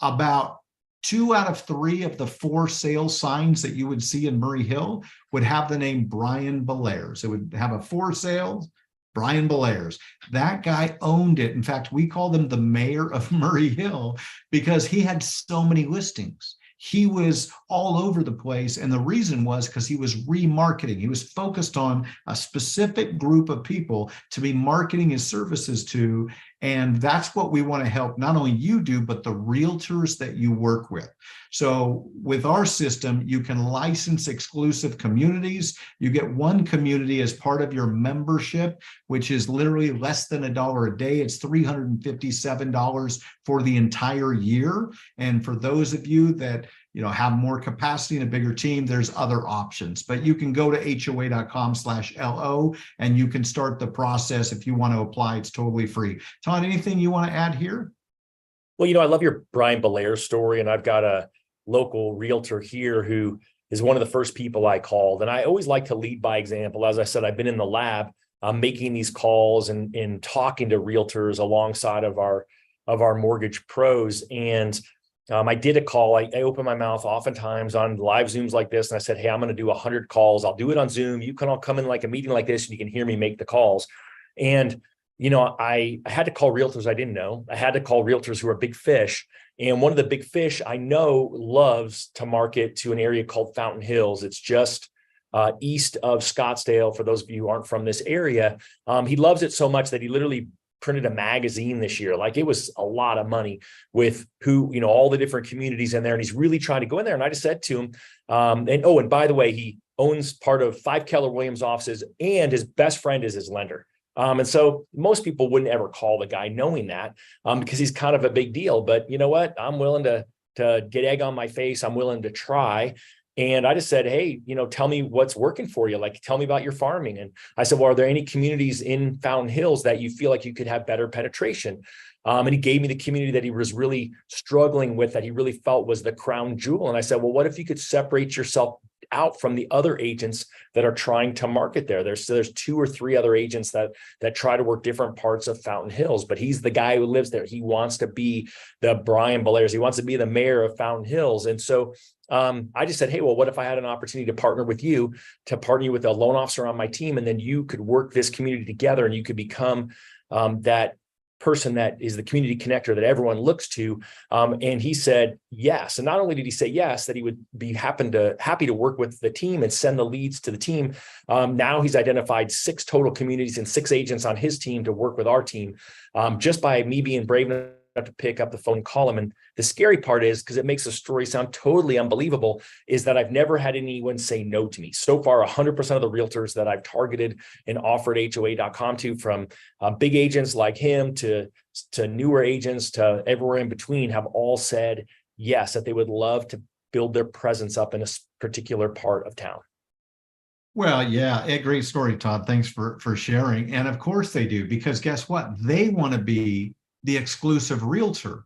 about 2 out of 3 of the 4 sales signs that you would see in Murray Hill would have the name Brian Belair's. It would have a for sale, Brian Belair's. That guy owned it. In fact, we called him the mayor of Murray Hill because he had so many listings. He was all over the place. And the reason was because he was remarketing. He was focused on a specific group of people to be marketing his services to. And that's what we want to help not only you do, but the realtors that you work with. So with our system, you can license exclusive communities. You get one community as part of your membership, which is literally less than $1 a day. It's $357 for the entire year. And for those of you that have more capacity and a bigger team, there's other options. But you can go to hoa.com/LO and you can start the process if you want to apply. It's totally free. Todd, anything you want to add here? Well, I love your Brian Belair story, and I've got a local realtor here who is one of the first people I called. And I always like to lead by example. As I said, I've been in the lab making these calls and talking to realtors alongside of our mortgage pros. And I did a call. I open my mouth oftentimes on live Zooms like this. And I said, hey, I'm going to do 100 calls. I'll do it on Zoom. You can all come in like a meeting like this and you can hear me make the calls. And, I had to call realtors I didn't know. I had to call realtors who are big fish. And one of the big fish I know loves to market to an area called Fountain Hills. It's just east of Scottsdale. For those of you who aren't from this area, he loves it so much that he literally printed a magazine this year. Like, it was a lot of money with all the different communities in there. And he's really trying to go in there. And I just said to him, and by the way, he owns part of 5 Keller Williams offices and his best friend is his lender. And so most people wouldn't ever call the guy knowing that because he's kind of a big deal. But you know what? I'm willing to get egg on my face. I'm willing to try. And I just said, hey, tell me what's working for you. Like, tell me about your farming. And I said, well, are there any communities in Fountain Hills that you feel like you could have better penetration? And he gave me the community that he was really struggling with, that he really felt was the crown jewel. And I said, well, what if you could separate yourself out from the other agents that are trying to market there? There's 2 or 3 other agents that try to work different parts of Fountain Hills, but he's the guy who lives there. He wants to be the Brian Belair's. He wants to be the mayor of Fountain Hills. And so I just said, hey, well, what if I had an opportunity to partner with you, to partner you with a loan officer on my team, and then you could work this community together and you could become that person that is the community connector that everyone looks to. And he said yes. And not only did he say yes, that he would be happy to work with the team and send the leads to the team. Now he's identified 6 total communities and 6 agents on his team to work with our team, just by me being brave enough to pick up the phone and call him. And the scary part is, because it makes the story sound totally unbelievable, is that I've never had anyone say no to me. So far, 100% of the realtors that I've targeted and offered HOA.com to, from big agents like him to newer agents to everywhere in between, have all said yes, that they would love to build their presence up in a particular part of town. Well, yeah, a great story, Todd. Thanks for sharing. And of course they do, because guess what? They want to be the exclusive realtor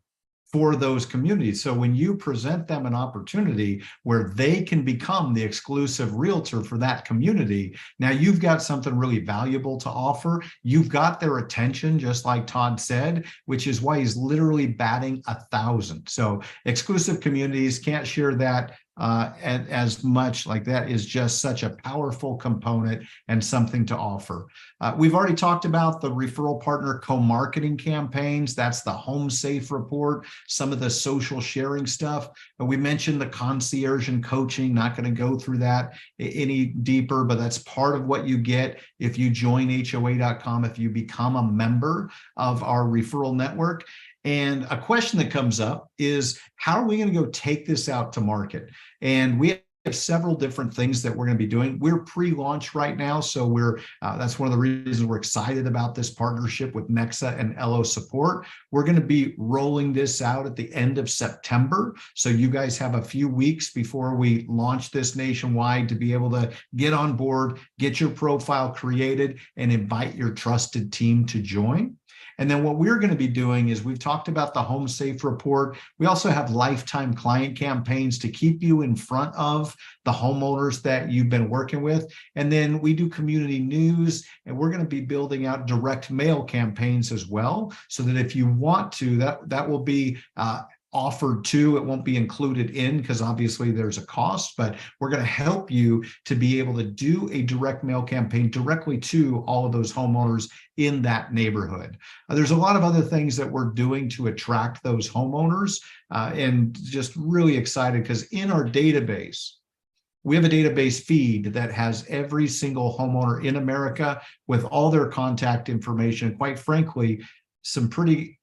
for those communities. So when you present them an opportunity where they can become the exclusive realtor for that community, now you've got something really valuable to offer. You've got their attention, just like Todd said, which is why he's literally batting 1,000. So exclusive communities, can't share that as much. Like, that is just such a powerful component and something to offer. We've already talked about the referral partner co-marketing campaigns. That's the Home Safe report, some of the social sharing stuff. We mentioned the concierge and coaching, not going to go through that any deeper, but that's part of what you get if you join HOA.com, if you become a member of our referral network. And a question that comes up is, how are we going to go take this out to market? And we have several different things that we're going to be doing. We're pre-launch right now, so that's one of the reasons we're excited about this partnership with Nexa and LO Support. We're going to be rolling this out at the end of September, so you guys have a few weeks before we launch this nationwide to be able to get on board, get your profile created, and invite your trusted team to join. And then what we're going to be doing is, we've talked about the Home Safe report. We also have lifetime client campaigns to keep you in front of the homeowners that you've been working with. And then we do community news, and we're going to be building out direct mail campaigns as well, so that if you want to, that will be offered to. It won't be included in because obviously there's a cost, but we're going to help you to be able to do a direct mail campaign directly to all of those homeowners in that neighborhood. There's a lot of other things that we're doing to attract those homeowners, and just really excited because in our database, we have a database feed that has every single homeowner in America with all their contact information. Quite frankly, some pretty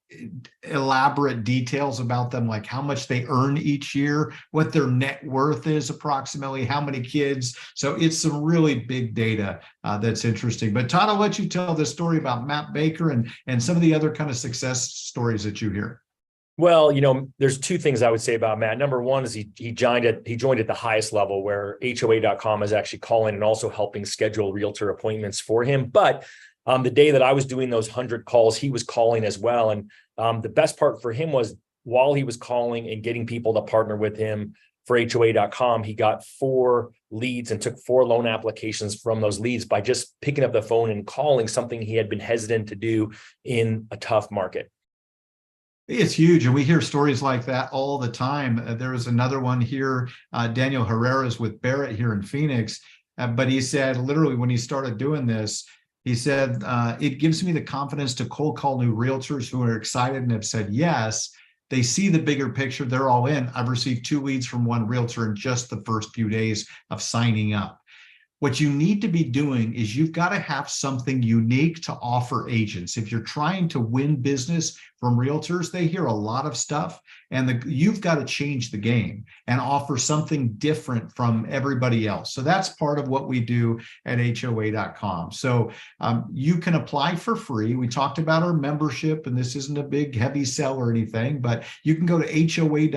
elaborate details about them, like how much they earn each year, what their net worth is approximately, how many kids. So it's some really big data that's interesting. But Todd, I'll let you tell the story about Matt Baker and some of the other kind of success stories that you hear. Well, there's two things I would say about Matt. Number one is he joined at the highest level where HOA.com is actually calling and also helping schedule realtor appointments for him. But the day that I was doing those 100 calls, he was calling as well. And the best part for him was while he was calling and getting people to partner with him for HOA.com, he got 4 leads and took 4 loan applications from those leads by just picking up the phone and calling, something he had been hesitant to do in a tough market. It's huge. And we hear stories like that all the time. There was another one here, Daniel Herrera's with Barrett here in Phoenix. But he said, literally, when he started doing this, he said, it gives me the confidence to cold call new realtors who are excited and have said yes. They see the bigger picture. They're all in. I've received 2 leads from one realtor in just the first few days of signing up. What you need to be doing is you've got to have something unique to offer agents. If you're trying to win business from realtors, they hear a lot of stuff, and you've got to change the game and offer something different from everybody else. So that's part of what we do at HOA.com. So you can apply for free. We talked about our membership, and this isn't a big heavy sell or anything, but you can go to HOA.com/LO.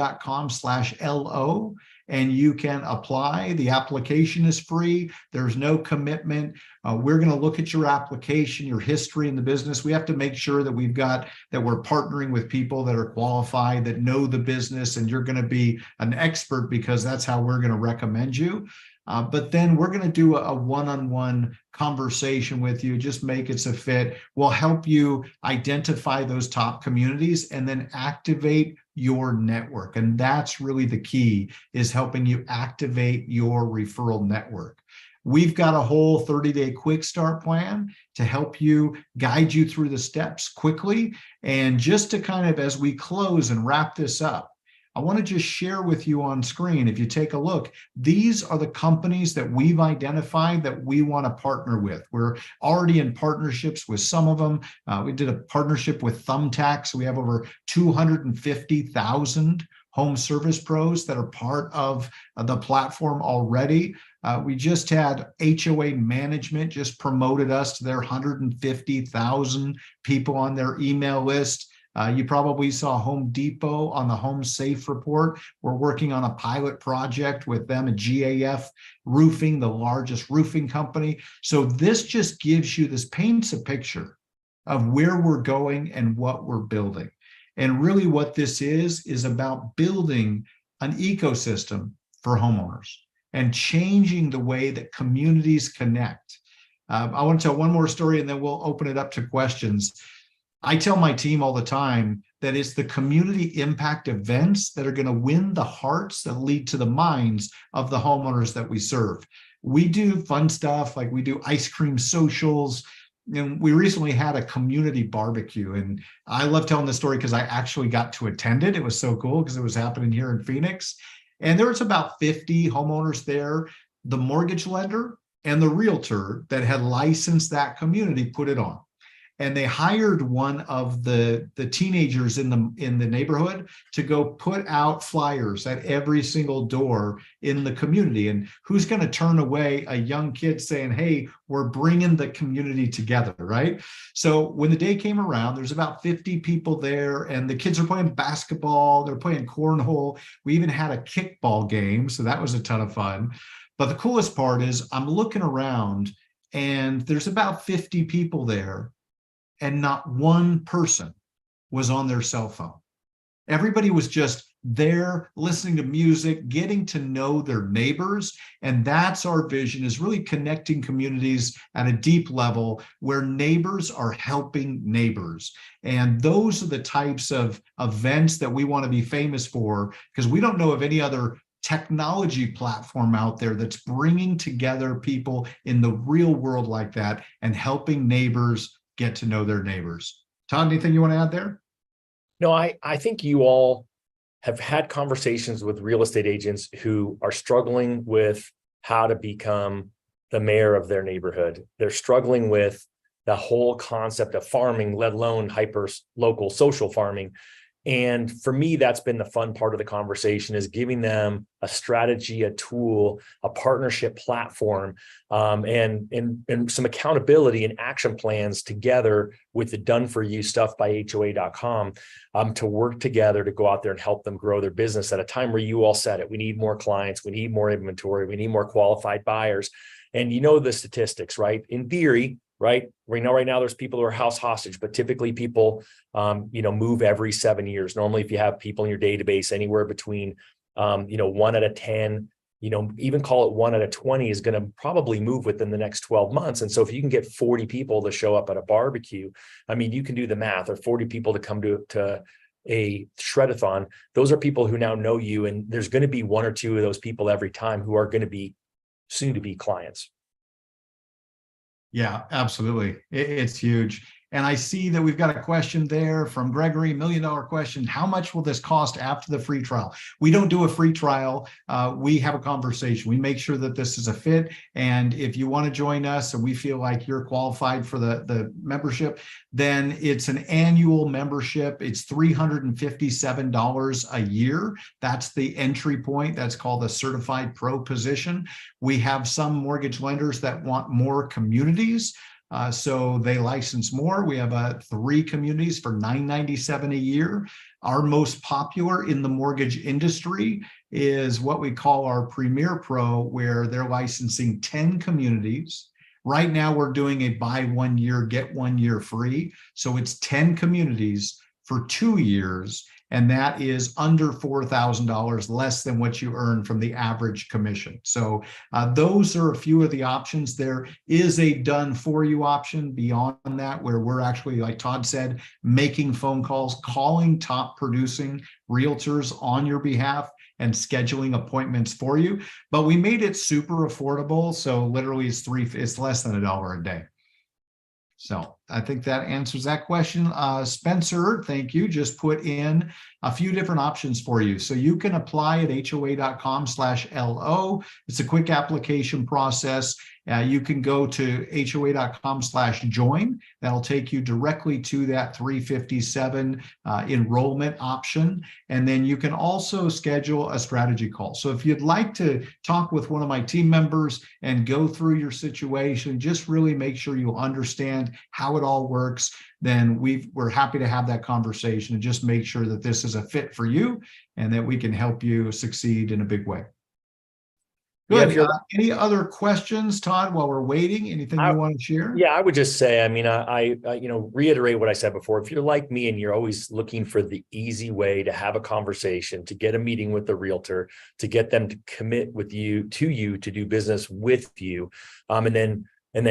and you can apply. The application is free. There's no commitment. We're going to look at your application, your history in the business. We have to make sure that we're partnering with people that are qualified, that know the business, and you're going to be an expert because that's how we're going to recommend you. But then we're going to do a one-on-one conversation with you, just make it a fit. We'll help you identify those top communities and then activate your network. And that's really the key, is helping you activate your referral network. We've got a whole 30-day quick start plan to help you, guide you through the steps quickly. And just to kind of, as we close and wrap this up, I want to just share with you on screen, if you take a look, these are the companies that we've identified that we want to partner with. We're already in partnerships with some of them. We did a partnership with Thumbtack, so we have over 250,000 home service pros that are part of the platform already. We just had HOA Management just promoted us to their 150,000 people on their email list. You probably saw Home Depot on the Home Safe report. We're working on a pilot project with them at GAF Roofing, the largest roofing company. So this just paints a picture of where we're going and what we're building. And really what this is about building an ecosystem for homeowners and changing the way that communities connect. I want to tell one more story and then we'll open it up to questions. I tell my team all the time that it's the community impact events that are going to win the hearts that lead to the minds of the homeowners that we serve. We do fun stuff, like we do ice cream socials. And we recently had a community barbecue, and I love telling this story because I actually got to attend it. It was so cool because it was happening here in Phoenix. And there was about 50 homeowners there. The mortgage lender and the realtor that had licensed that community put it on. And they hired one of the teenagers in the neighborhood to go put out flyers at every single door in the community. And who's going to turn away a young kid saying, hey, we're bringing the community together, right? So when the day came around, there's about 50 people there, and the kids are playing basketball, they're playing cornhole. We even had a kickball game, so that was a ton of fun. But the coolest part is I'm looking around, and there's about 50 people there, and not one person was on their cell phone. Everybody was just they're listening to music, getting to know their neighbors. And that's our vision, is really connecting communities at a deep level where neighbors are helping neighbors. And those are the types of events that we want to be famous for, because we don't know of any other technology platform out there that's bringing together people in the real world like that and helping neighbors get to know their neighbors. Todd, anything you want to add there? No, I think you all have had conversations with real estate agents who are struggling with how to become the mayor of their neighborhood. They're struggling with the whole concept of farming, let alone hyper local social farming. And for me, that's been the fun part of the conversation, is giving them a strategy, a tool, a partnership platform, and some accountability and action plans together with the done for you stuff by HOA.com, to work together to go out there and help them grow their business at a time where you all said it. We need more clients. We need more inventory. We need more qualified buyers. And you know the statistics, right? In theory, right? We know right now there's people who are house hostage, but typically people, move every 7 years. Normally, if you have people in your database, anywhere between, 1 out of 10, even call it 1 out of 20 is going to probably move within the next 12 months. And so if you can get 40 people to show up at a barbecue, I mean, you can do the math, or 40 people to come to a shredathon. Those are people who now know you. And there's going to be 1 or 2 of those people every time who are going to be soon to be clients. Yeah, absolutely. It's huge. And I see that we've got a question there from Gregory, $1 million question. How much will this cost after the free trial? We don't do a free trial. We have a conversation. We make sure that this is a fit. And if you want to join us and we feel like you're qualified for the membership, then it's an annual membership. It's $357 a year. That's the entry point. That's called a certified pro position. We have some mortgage lenders that want more communities. So they license more. We have 3 communities for $997 a year. Our most popular in the mortgage industry is what we call our Premier Pro, where they're licensing 10 communities. Right now, we're doing a buy 1 year, get 1 year free. So it's 10 communities for 2 years. And that is under $4,000, less than what you earn from the average commission. So those are a few of the options. There is a done for you option beyond that, where we're actually, like Todd said, making phone calls, calling top producing realtors on your behalf and scheduling appointments for you. But we made it super affordable. So literally it's less than $1 a day. So I think that answers that question. Spencer, thank you. Just put in a few different options for you. So you can apply at HOA.com/LO. It's a quick application process. You can go to HOA.com/join. That'll take you directly to that 357 enrollment option. And then you can also schedule a strategy call. So if you'd like to talk with one of my team members and go through your situation, just really make sure you understand how it all works, then we're happy to have that conversation and just make sure that this is a fit for you and that we can help you succeed in a big way. Good. Yeah, any other questions, Todd, while we're waiting? Anything you want to share? Yeah, I would just say, I mean, I reiterate what I said before. If you're like me and you're always looking for the easy way to have a conversation, to get a meeting with the realtor, to get them to commit with you to do business with you, and then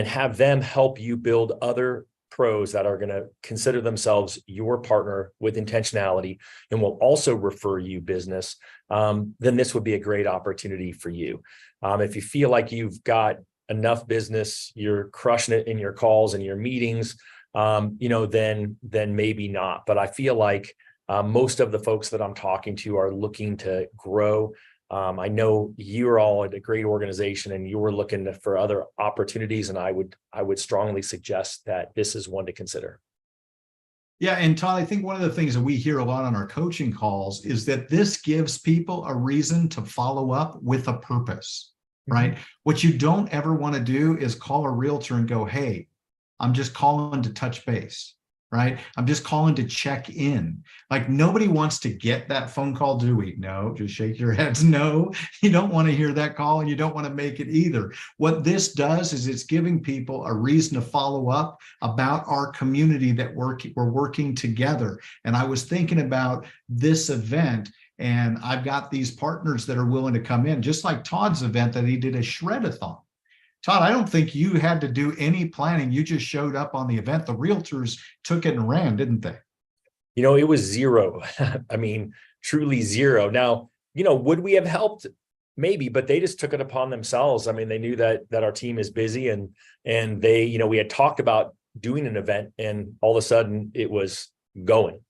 have them help you build other pros that are going to consider themselves your partner with intentionality and will also refer you business, then this would be a great opportunity for you. If you feel like you've got enough business, you're crushing it in your calls and your meetings, then maybe not. But I feel like most of the folks that I'm talking to are looking to grow. I know you're all at a great organization and you're looking for other opportunities, and I would strongly suggest that this is one to consider. Yeah, and Todd, I think one of the things that we hear a lot on our coaching calls is that this gives people a reason to follow up with a purpose, right? What you don't ever want to do is call a realtor and go, hey, I'm just calling to touch base. Right? I'm just calling to check in. Like, nobody wants to get that phone call, do we? No, just shake your heads. No, you don't want to hear that call and you don't want to make it either. What this does is it's giving people a reason to follow up about our community that we're working together. And I was thinking about this event And I've got these partners that are willing to come in, just like Todd's event that he did a shred-a-thon. Todd, I don't think you had to do any planning. You just showed up on the event. The realtors took it and ran, didn't they? It was zero. I mean, truly zero. Now, would we have helped? Maybe, but they just took it upon themselves. I mean, they knew that our team is busy, and they, we had talked about doing an event, and all of a sudden it was going.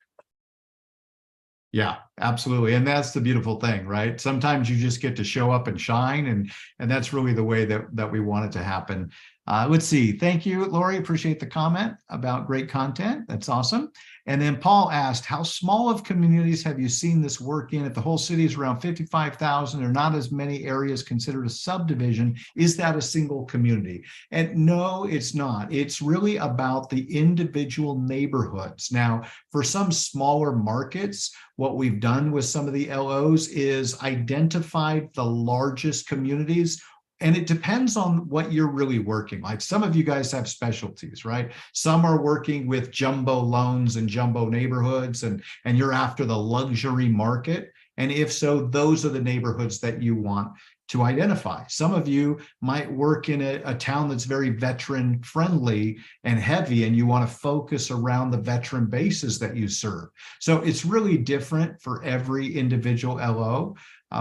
Yeah, absolutely. And that's the beautiful thing, right? Sometimes you just get to show up and shine, and that's really the way that we want it to happen. Let's see. Thank you, Lori. Appreciate the comment about great content. That's awesome. And then Paul asked, how small of communities have you seen this work in? If the whole city is around 55,000 or not as many areas considered a subdivision, is that a single community? And no, it's not. It's really about the individual neighborhoods. Now, for some smaller markets, what we've done with some of the LOs is identified the largest communities. And it depends on what you're really working. Like some of you guys have specialties, right? Some are working with jumbo loans and jumbo neighborhoods, and you're after the luxury market. And if so, those are the neighborhoods that you want to identify. Some of you might work in a town that's very veteran friendly and heavy, and you want to focus around the veteran bases that you serve. So it's really different for every individual LO.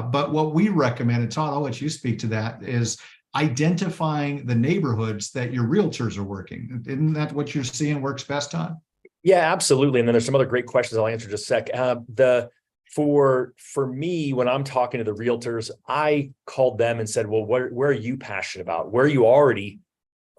But what we recommend, and Todd, I'll let you speak to that, is identifying the neighborhoods that your realtors are working. Isn't that what you're seeing works best, Todd? Yeah, absolutely. And then there's some other great questions I'll answer in just a sec. For me, when I'm talking to the realtors, I called them and said, well, where are you passionate about? Where are you already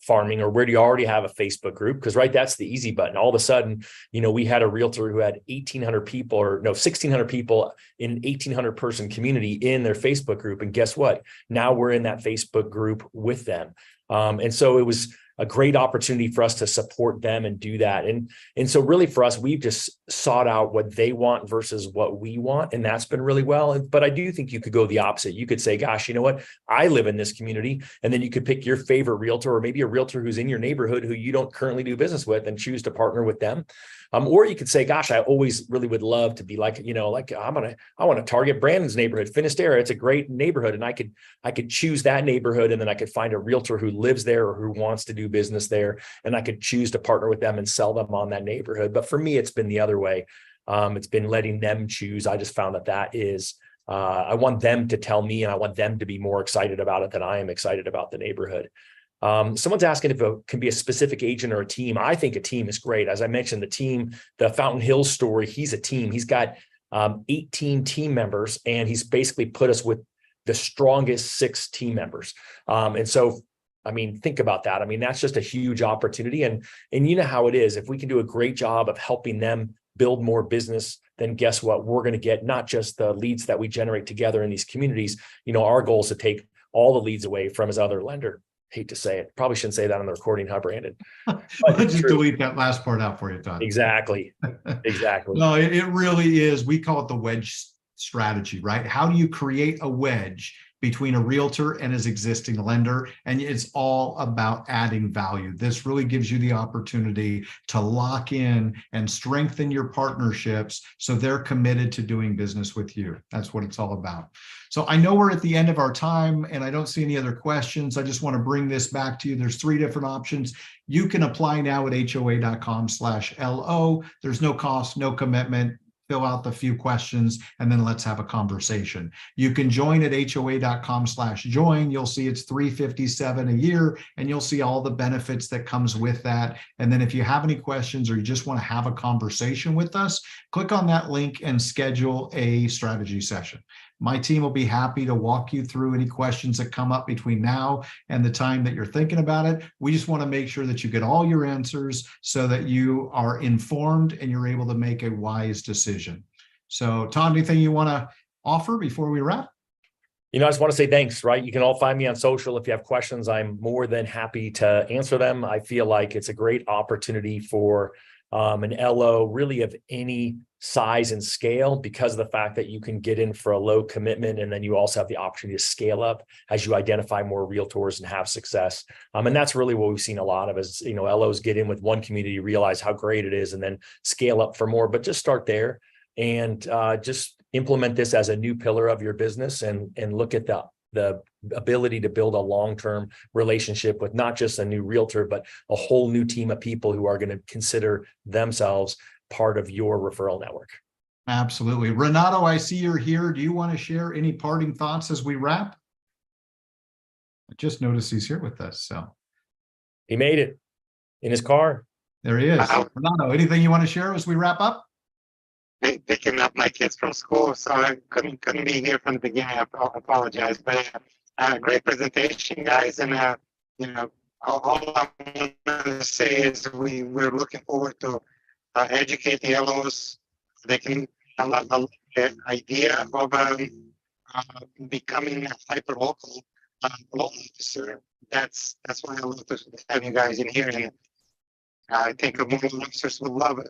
farming, or where do you already have a Facebook group? Because that's the easy button. All of a sudden, we had a realtor who had 1,600 people in an 1,800 person community in their Facebook group. And guess what? Now we're in that Facebook group with them. And so it was a great opportunity for us to support them and do that. And so really for us, we've just sought out what they want versus what we want. And that's been really well. But I do think you could go the opposite. You could say, gosh, you know what? I live in this community. And then you could pick your favorite realtor, or maybe a realtor who's in your neighborhood who you don't currently do business with, and choose to partner with them. Or you could say, gosh, I always really would love to be like I want to target Brandon's neighborhood, Finisterre. It's a great neighborhood. And I could choose that neighborhood, and then I could find a realtor who lives there or who wants to do business there. And I could choose to partner with them and sell them on that neighborhood. But for me, it's been the other way. It's been letting them choose. I just found that is, I want them to tell me, and I want them to be more excited about it than I am excited about the neighborhood. Someone's asking if it can be a specific agent or a team. I think a team is great. As I mentioned, the team, the Fountain Hills story, he's a team. He's got 18 team members, and he's basically put us with the strongest 6 team members. And so, think about that. That's just a huge opportunity. And you know how it is. If we can do a great job of helping them build more business, then guess what? We're going to get not just the leads that we generate together in these communities. Our goal is to take all the leads away from his other lender. Hate to say it. Probably shouldn't say that on the recording, huh, Brandon? Let's just delete that last part out for you, Todd. Exactly. No, it really is. We call it the wedge strategy, right? How do you create a wedge between a realtor and his existing lender? And it's all about adding value. This really gives you the opportunity to lock in and strengthen your partnerships so they're committed to doing business with you. That's what it's all about. So I know we're at the end of our time, and I don't see any other questions. I just want to bring this back to you. There's 3 different options. You can apply now at hoa.com/LO. There's no cost, no commitment. Fill out the few questions, and then let's have a conversation. You can join at hoa.com/join. You'll see it's $357 a year, and you'll see all the benefits that comes with that. And then if you have any questions, or you just want to have a conversation with us, click on that link and schedule a strategy session. My team will be happy to walk you through any questions that come up between now and the time that you're thinking about it. We just want to make sure that you get all your answers so that you are informed and you're able to make a wise decision. So, Todd, anything you want to offer before we wrap? I just want to say thanks, right? You can all find me on social. If you have questions, I'm more than happy to answer them. I feel like it's a great opportunity for an LO really of any size and scale, because of the fact that you can get in for a low commitment, and then you also have the opportunity to scale up as you identify more realtors and have success. And that's really what we've seen a lot of is, LOs get in with one community, realize how great it is, and then scale up for more. But just start there and just implement this as a new pillar of your business and look at the ability to build a long-term relationship with not just a new realtor, but a whole new team of people who are going to consider themselves part of your referral network. Absolutely. Renato, I see you're here. Do you want to share any parting thoughts as we wrap? I just noticed he's here with us. So he made it in his car. There he is. Renato, anything you want to share as we wrap up? Picking up my kids from school, so I couldn't be here from the beginning. I apologize, but great presentation, guys. And all I'm going to say is we're looking forward to educate the LOs. They can have an idea of becoming a hyper local loan officer. That's why I love to have you guys in here. And I think more officers would love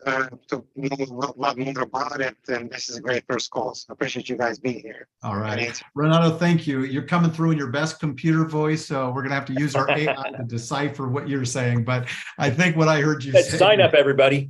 to know a lot more about it, and this is a great first call. So I appreciate you guys being here. All right, Renato, thank you. You're coming through in your best computer voice, so we're gonna have to use our AI to decipher what you're saying. But I think what I heard you say. Sign up, everybody.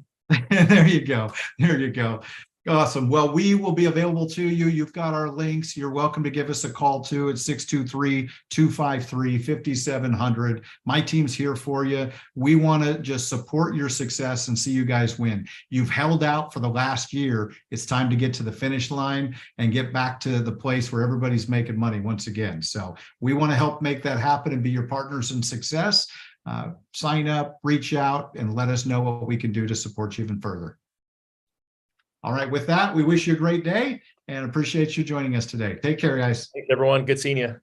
There you go. There you go. Awesome. Well, we will be available to you. You've got our links. You're welcome to give us a call too at 623-253-5700. My team's here for you. We want to just support your success and see you guys win. You've held out for the last year. It's time to get to the finish line and get back to the place where everybody's making money once again. So we want to help make that happen and be your partners in success. Sign up, reach out, and let us know what we can do to support you even further. All right, with that, we wish you a great day and appreciate you joining us today. Take care, guys. Thanks, everyone. Good seeing you.